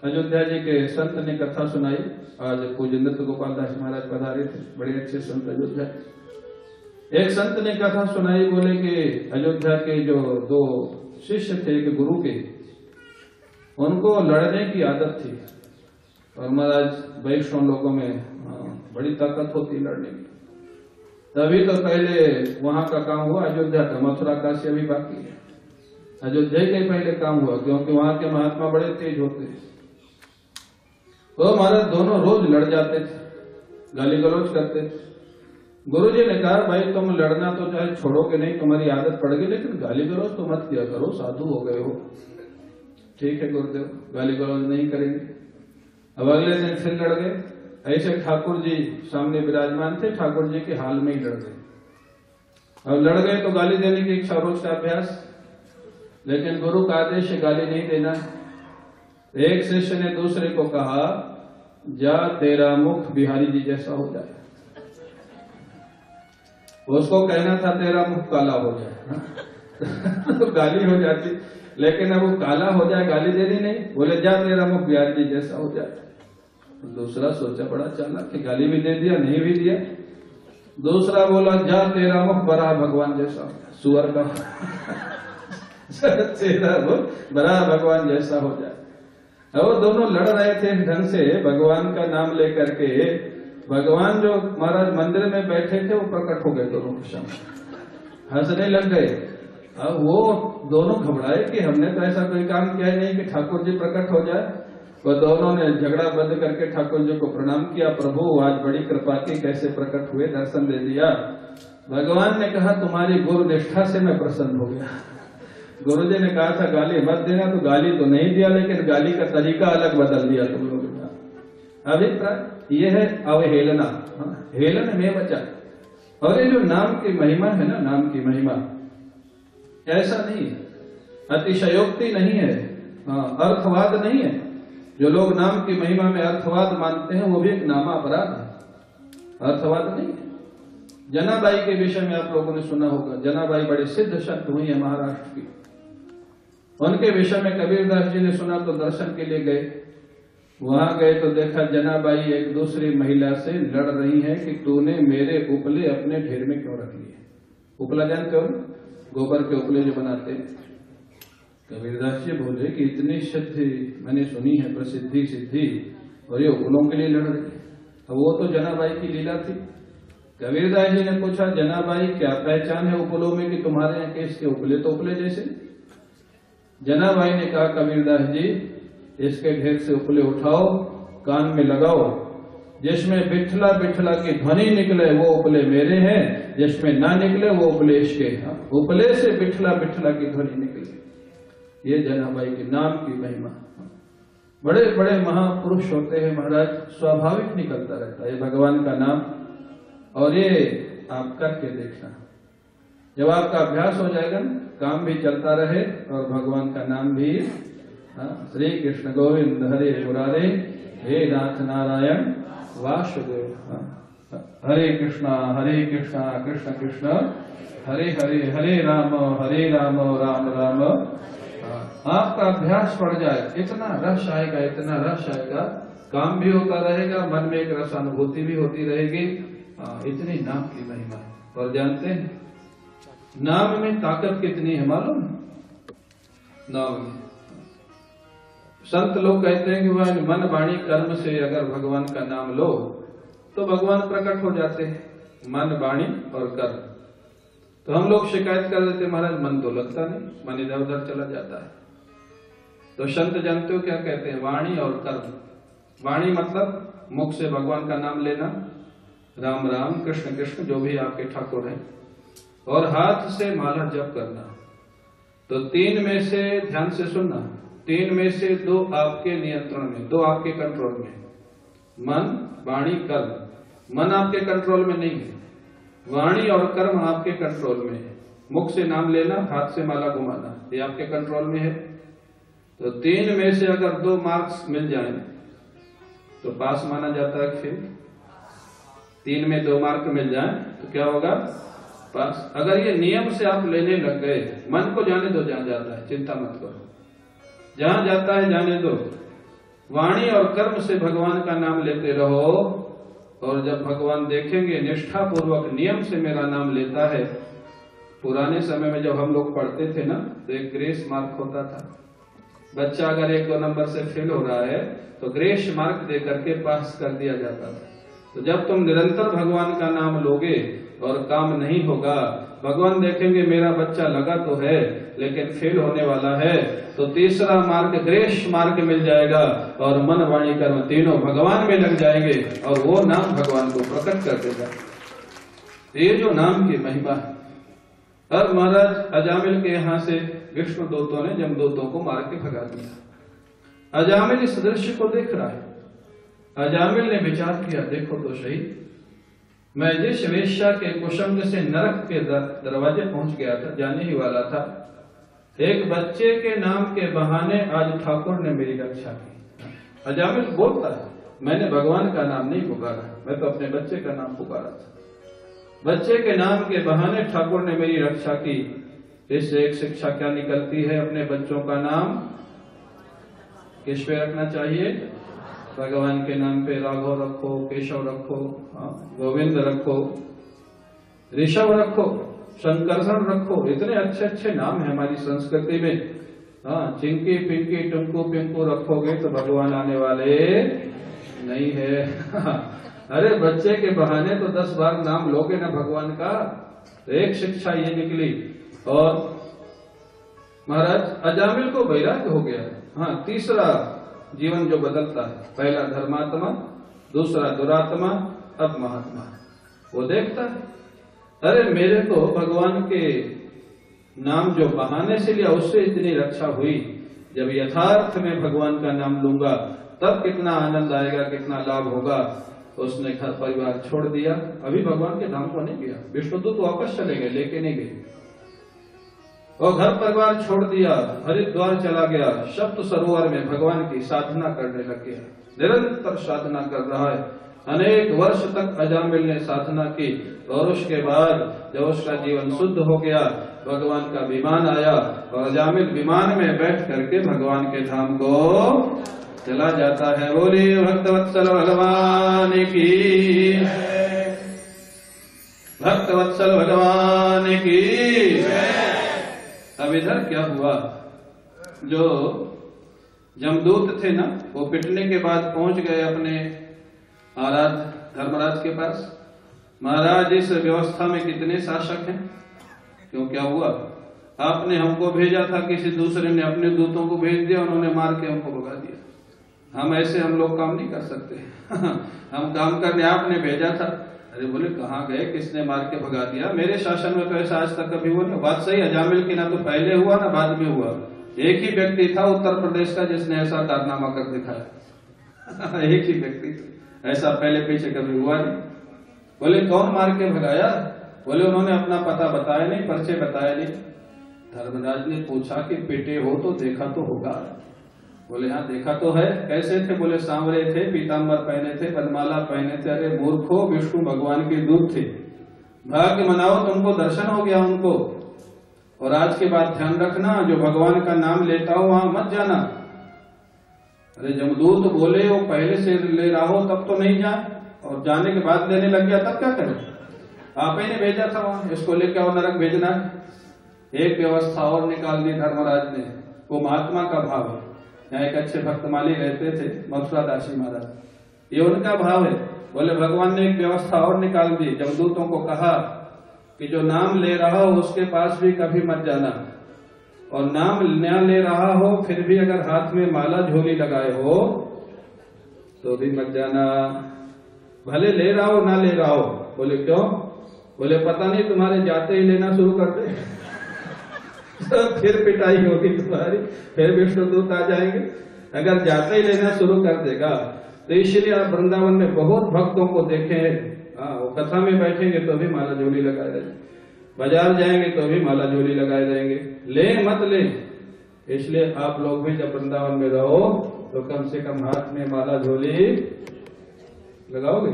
अयोध्या जी के संत ने कथा सुनाई। आज पूज्य नृत्य गोपाल दास महाराज पधारे थे, बड़े अच्छे संत अयोध्या। एक संत ने कथा सुनाई, बोले कि अयोध्या के जो दो शिष्य थे एक गुरु के, उनको लड़ने की आदत थी। और महाराज वैष्णव लोगों में बड़ी ताकत होती लड़ने की। तभी तो पहले वहां का काम हुआ अयोध्या का, मथुरा काशी अभी बाकी है। अयोध्या के पहले काम हुआ, क्योंकि वहां के महात्मा बड़े तेज होते हैं। तो महाराज दोनों रोज लड़ जाते थे, गाली गलौज करते थे। गुरुजी ने कहा, भाई तुम लड़ना तो चाहे छोड़ोगे नहीं, तुम्हारी आदत पड़ गई, लेकिन गाली गलौज तो मत किया करो, साधु हो गए हो। ठीक है गुरुदेव, गाली गलौज नहीं करेंगे। अब अगले दिन फिर लड़ गए। ऐसे ठाकुर जी सामने विराजमान थे, ठाकुर जी के हाल में ही लड़ गए। अब लड़ गए तो गाली देने की इच्छा, रोज का अभ्यास, लेकिन गुरु का आदेश है गाली नहीं देना। एक शिष्य ने दूसरे को कहा, जा तेरा मुख बिहारी जी जैसा हो जाए। उसको कहना था तेरा मुख काला हो जाए तो गाली हो जाती, लेकिन अब वो काला हो जाए गाली देनी नहीं, बोले जा तेरा मुख बिहारी जी जैसा हो जाए। दूसरा सोचा बड़ा चालाक कि गाली भी दे दिया, नहीं भी दिया। दूसरा बोला, जा तेरा मुख बड़ा भगवान जैसा हो जाए, सुअर का तेरा मुख बड़ा भगवान जैसा हो जाए। अब वो दोनों लड़ रहे थे ढंग से भगवान का नाम लेकर के। भगवान जो महाराज मंदिर में बैठे थे वो प्रकट हो गए दोनों के सामने, हंसने लग गए। अब वो दोनों घबराए कि हमने तो ऐसा कोई काम किया नहीं कि ठाकुर जी प्रकट हो जाए। वो दोनों ने झगड़ा बंद करके ठाकुर जी को प्रणाम किया, प्रभु आज बड़ी कृपा की, कैसे प्रकट हुए, दर्शन दे दिया। भगवान ने कहा, तुम्हारी गुरु निष्ठा से मैं प्रसन्न हो गया। गुरुजी ने कहा था गाली मत देना, तो गाली तो नहीं दिया, लेकिन गाली का तरीका अलग बदल दिया तुम लोगों ने। अभिप्राय ये है अवहेलना, हेलन में बचा। और ये जो नाम की महिमा है ना, नाम की महिमा ऐसा नहीं है, अतिशयोक्ति नहीं है, अर्थवाद नहीं है। जो लोग नाम की महिमा में अर्थवाद मानते हैं वो भी एक नामा अपराध है, अर्थवाद नहीं है। जनाबाई के विषय में आप लोगों ने सुना होगा, जनाबाई बड़े सिद्ध संत हुई है महाराष्ट्र की। उनके विषय में कबीरदास जी ने सुना तो दर्शन के लिए गए। वहां गए तो देखा जनाबाई एक दूसरी महिला से लड़ रही है कि तूने मेरे उपले अपने ढेर में क्यों रख लिए। उपला जानते हो, गोबर के उपले जो बनाते हैं। कबीरदास जी बोले कि इतनी सिद्धि मैंने सुनी है, प्रसिद्धि सिद्धि, और ये उपलों के लिए लड़ रही है। अब वो तो जनाबाई की लीला थी। कबीरदास जी ने पूछा, जनाबाई क्या पहचान है उपलों में कि तुम्हारे यहाँ के इसके उपले तो उपले जैसे। जनाबाई ने कहा, कबीरदास जी इसके ढेर से उपले उठाओ, कान में लगाओ, जिसमें बिठला बिठला की ध्वनि निकले वो उपले मेरे हैं, जिसमें ना निकले वो उपले इसके। उपले से बिठला बिठला की ध्वनि निकले, ये जनाबाई के नाम की महिमा। बड़े बड़े महापुरुष होते हैं महाराज, स्वाभाविक निकलता रहता है भगवान का नाम। और ये आप करके देखना, जब आपका अभ्यास हो जाएगा ना, काम भी चलता रहे और भगवान का नाम भी। श्री कृष्ण गोविंद हरे मुरारे, हे नाथ नारायण वासुदेव। हरे कृष्णा कृष्ण कृष्ण हरे हरे, हरे राम राम राम। आपका अभ्यास बढ़ जाए, इतना रस आएगा, इतना रस आएगा, काम भी होता रहेगा, मन में एक रसानुभूति भी होती रहेगी। इतनी नाम की महिमा है। और जानते हैं नाम में ताकत कितनी है मालूम? नाम में संत लोग कहते हैं कि वह मन वाणी कर्म से अगर भगवान का नाम लो तो भगवान प्रकट हो जाते हैं, मन वाणी और कर्म। तो हम लोग शिकायत कर देते, महाराज मन तो लगता नहीं, मन इधर उधर चला जाता है। तो संत जानते हो क्या कहते हैं? वाणी और कर्म। वाणी मतलब मुख से भगवान का नाम लेना, राम राम कृष्ण कृष्ण जो भी आपके ठाकुर हैं, और हाथ से माला जप करना। तो तीन में से ध्यान से सुनना, तीन में से दो आपके नियंत्रण में, दो आपके कंट्रोल में, मन, वाणी, कर्म। मन आपके कंट्रोल में नहीं है, वाणी और कर्म आपके कंट्रोल में है। मुख से नाम लेना, हाथ से माला घुमाना, ये आपके कंट्रोल में है। तो तीन में से अगर दो मार्क्स मिल जाएं तो पास माना जाता है। फिर तीन में दो मार्क मिल जाएं तो क्या होगा? पास। अगर ये नियम से आप लेने लग गए, मन को जाने दो जहां जाता है, चिंता मत करो, जहां जाता है जाने दो। वाणी और कर्म से भगवान का नाम लेते रहो, और जब भगवान देखेंगे निष्ठा पूर्वक नियम से मेरा नाम लेता है। पुराने समय में जब हम लोग पढ़ते थे ना, तो एक ग्रेस मार्क होता था। बच्चा अगर 1-2 नंबर से फेल हो रहा है तो ग्रेस मार्क दे करके पास कर दिया जाता था। तो जब तुम निरंतर भगवान का नाम लोगे और काम नहीं होगा, भगवान देखेंगे मेरा बच्चा लगा तो है लेकिन फेल होने वाला है, तो तीसरा मार्क ग्रेस मार्क मिल जाएगा और मन, वाणी, कर्म तीनों भगवान में लग जाएंगे और वो नाम भगवान को प्रकट कर देगा। ये जो नाम की महिमा है। अब महाराज अजामिल के यहाँ से विष्णु दूतों ने जमदूतों को मार के भगा दिया। अजामिल इस दृश्य को देख रहा है। अजामिल ने विचार किया, देखो तो सही, मैं जिस वेश्या के कुसंग से नरक के दरवाजे पहुंच गया था, जाने ही वाला था, एक बच्चे के नाम के बहाने आज ठाकुर ने मेरी रक्षा की। अजामिल बोलता है, मैंने भगवान का नाम नहीं पुकारा, मैं तो अपने बच्चे का नाम पुकारा था। बच्चे के नाम के बहाने ठाकुर ने मेरी रक्षा की। इससे एक शिक्षा क्या निकलती है? अपने बच्चों का नाम किस पे रखना चाहिए? भगवान के नाम पे। राघव रखो, केशव रखो, गोविंद रखो, ऋषभ रखो, शंकरषण रखो। इतने अच्छे अच्छे नाम है हमारी संस्कृति में। चिंकी, पिंकी, टुंकू, पिंकू रखोगे तो भगवान आने वाले नहीं है। अरे बच्चे के बहाने तो 10 बार नाम लोगे ना भगवान का। तो एक शिक्षा ये निकली। और महाराज अजामिल को वैराग्य हो गया। तीसरा जीवन जो बदलता है, पहला धर्मात्मा, दूसरा दुरात्मा, अब महात्मा। वो देखता है, अरे मेरे को भगवान के नाम जो बहाने से लिया उससे इतनी रक्षा हुई, जब यथार्थ में भगवान का नाम लूंगा तब कितना आनंद आएगा, कितना लाभ होगा। उसने घर परिवार छोड़ दिया, अभी भगवान के धाम को नहीं गया। विष्णुदूत वापस चले गए, लेके नहीं गए। और घर परिवार छोड़ दिया, हरिद्वार चला गया, सप्त सरोवर में भगवान की साधना करने लग गया। निरंतर साधना कर रहा है। अनेक वर्ष तक अजामिल ने साधना की, और उसके बाद जब उसका जीवन शुद्ध हो गया, भगवान का विमान आया और अजामिल विमान में बैठ करके भगवान के धाम को चला जाता है। बोलिए भक्तवत्सल भगवान की, भक्तवत्सल भगवान की। अब इधर क्या हुआ? जो जमदूत थे ना, वो पिटने के बाद पहुंच गए अपने आराध्य धर्मराज के पास। महाराज इस व्यवस्था में कितने शासक हैं? क्यों, क्या हुआ? आपने हमको भेजा था, किसी दूसरे ने अपने दूतों को भेज दिया, उन्होंने मार के हमको भगा दिया। हम ऐसे हम लोग काम नहीं कर सकते। हम काम करने आपने भेजा था। अरे बोले कहाँ गए, किसने मार के भगा दिया? मेरे शासन में तो ऐसा आज तक कभी हुआ नहीं। बात सही, अजामिल की ना तो पहले हुआ ना बाद में हुआ। एक ही व्यक्ति था उत्तर प्रदेश का जिसने ऐसा कारनामा कर दिखाया। एक ही व्यक्ति, ऐसा पहले पीछे कभी हुआ नहीं। बोले कौन मार के भगाया? बोले उन्होंने अपना पता बताया नहीं, परिचय बताया नहीं। धर्मराज ने पूछा कि पिटे हो तो देखा तो होगा। बोले हाँ देखा तो है। कैसे थे? बोले सांवरे थे, पीताम्बर पहने थे, बनमाला पहने थे। अरे मूर्खो, विष्णु भगवान के दूत थे। भाग्य मनाओ, तुमको दर्शन हो गया उनको। और आज के बाद ध्यान रखना, जो भगवान का नाम लेता हो वहां मत जाना। अरे जमदूत बोले वो पहले से ले रहा हो तब तो नहीं जाए, और जाने के बाद लेने लग गया तब क्या करें? आप ही ने भेजा था वहां, इसको लेकर और नरक भेजना है। एक व्यवस्था और निकाल दी धर्मराज ने, वो महात्मा का भाव है। यहाँ एक अच्छे भक्तमाली रहते थे मथुरा दासी महाराज, ये उनका भाव है। बोले भगवान ने एक व्यवस्था और निकाल दी, जमदूतों को कहा कि जो नाम ले रहा हो उसके पास भी कभी मत जाना, और नाम न ले रहा हो फिर भी अगर हाथ में माला झोली लगाए हो तो भी मत जाना। भले ले रहा हो ना ले रहा हो। बोले क्यों? बोले पता नहीं तुम्हारे जाते ही लेना शुरू कर दे। तो फिर पिटाई होगी तुम्हारी, फिर विष्णुदूत आ जाएंगे। अगर जाते ही लेना शुरू कर देगा तो इसलिए आप वृंदावन में बहुत भक्तों को देखे, वो कथा में बैठेंगे तो भी माला झोली लगाए रहेंगे, बाजार जाएंगे तो भी माला झोली लगाए रहेंगे, ले मत ले। इसलिए आप लोग भी जब वृंदावन में रहो तो कम से कम हाथ में माला झोली लगाओगे।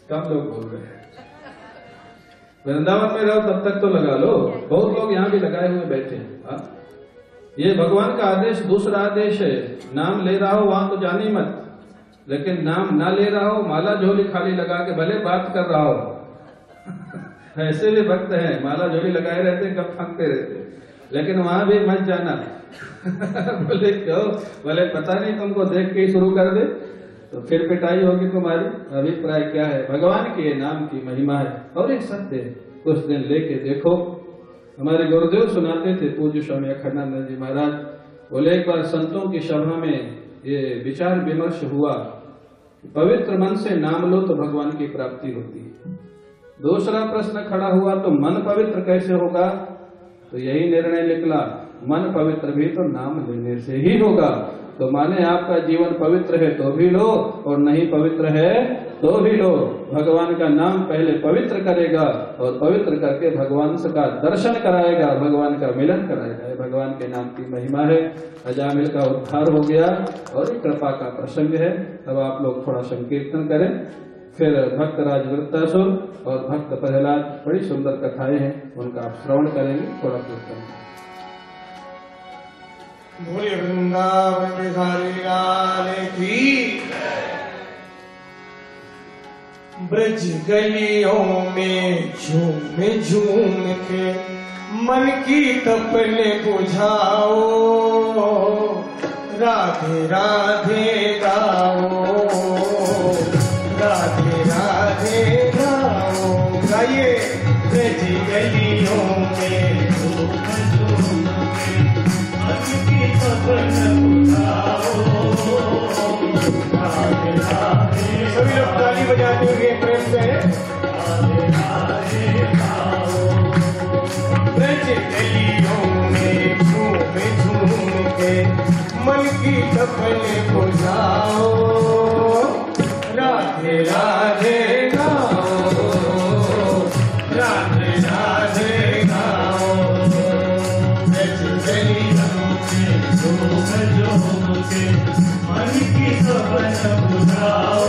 कम लोग बोल रहे हैं। वृंदावन में रहो तब तक तो लगा लो, बहुत लोग यहाँ भी लगाए हुए बैठे हैं। ये भगवान का आदेश, दूसरा आदेश है, नाम ले रहा हो वहां तो जानी मत, लेकिन नाम ना ले रहा हो, माला झोली खाली लगा के भले बात कर रहा हो ऐसे भी भक्त हैं, माला झोली लगाए रहते, कब फंकते रहते, लेकिन वहां भी मत जाना बोले क्यों? बोले पता नहीं तुमको देख के ही शुरू कर दे तो फिर पिटाई होगी तुम्हारी। अभिप्राय क्या है? भगवान के नाम की महिमा है और एक सत्य है, कुछ दिन लेके देखो। हमारे गुरुदेव सुनाते थे, पूज्य स्वामी अखंडानंद जी महाराज बोले, एक बार संतों की सभा में ये विचार विमर्श हुआ, पवित्र मन से नाम लो तो भगवान की प्राप्ति होती है। दूसरा प्रश्न खड़ा हुआ, तो मन पवित्र कैसे होगा? तो यही निर्णय निकला, मन पवित्र भी तो नाम लेने से ही होगा। तो माने आपका जीवन पवित्र है तो भी लो, और नहीं पवित्र है तो भी लो। भगवान का नाम पहले पवित्र करेगा और पवित्र करके भगवान का दर्शन कराएगा, भगवान का मिलन कराएगा। भगवान के नाम की महिमा है। अजामिल का उद्धार हो गया और कृपा का प्रसंग है। अब आप लोग थोड़ा संकीर्तन करें, फिर भक्त राज वृत्तासुर और भक्त प्रहलाद, बड़ी सुंदर कथाएं हैं, उनका आप श्रवण करेंगे। थोड़ा कीर्तन बोले वृंदावन बिहारी लाल की। ब्रज गलियों में झूम झूम के मन की तपने बुझाओ, राधे राधे गाओ, राधे राधे गाओ। गाइए। ब्रज गलियों में झूम झूम के मन की तपने बुझाओ, राधे राधे। सभी लोग ताली बजाते हुए प्रेम से राधे राधे गाओ। ब्रज गलियों में झूम झूम के मन की तपने बुझाओ, राधे राधे गाओ, राधे राधे गाओ। ब्रज गलियों में झूम झूम के मन की तपने बुझाओ,